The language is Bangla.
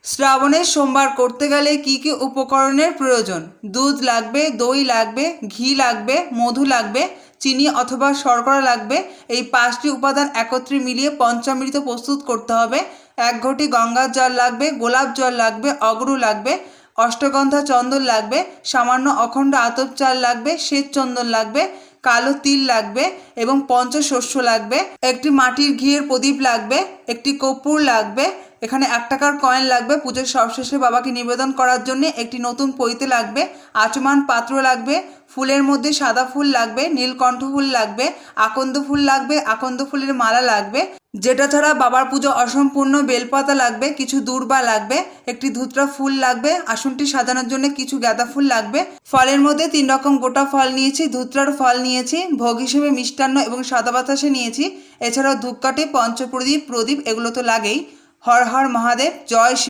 শ্রাবণের সোমবার করতে গেলে কি কি উপকরণের প্রয়োজন? দুধ লাগবে, দই লাগবে, ঘি লাগবে, মধু লাগবে, চিনি অথবা শর্করা লাগবে। এই 5টি উপাদান একত্রে মিলিয়ে পঞ্চামৃত প্রস্তুত করতে হবে। 1 ঘটি গঙ্গার জল লাগবে, গোলাপ জল লাগবে, অগরু লাগবে, অষ্টগন্ধা চন্দন লাগবে, সামান্য অখণ্ড আতপ চাল লাগবে, শ্বেত চন্দন লাগবে, কালো তিল লাগবে এবং পঞ্চশস্য লাগবে। একটি মাটির ঘিয়ের প্রদীপ লাগবে, একটি কর্পূর লাগবে, এখানে 1 টাকার কয়েন লাগবে পুজোর সবশেষে বাবাকে নিবেদন করার জন্য। একটি নতুন পৈতে লাগবে, আচমান পাত্র লাগবে, ফুলের মধ্যে সাদা ফুল লাগবে, নীলকণ্ঠ ফুল লাগবে, আকন্দ ফুল লাগবে, আকন্দ ফুলের মালা লাগবে। যেটা ছাড়া বাবার পুজো অসম্পূর্ণ। বেলপাতা লাগবে, কিছু দূর্বা লাগবে, একটি ধুতরা ফুল লাগবে, আসনটি সাজানোর জন্য কিছু গাঁদা ফুল লাগবে। ফলের মধ্যে 3 রকম গোটা ফল নিয়েছি, ধুতরার ফল নিয়েছি, ভোগ হিসেবে মিষ্টান্ন এবং সাদা বাতাসে নিয়েছি। এছাড়াও ধূপকাঠি, পঞ্চপ্রদীপ, প্রদীপ এগুলো তো লাগেই। হর হর মহাদেব, জয় শ্রী।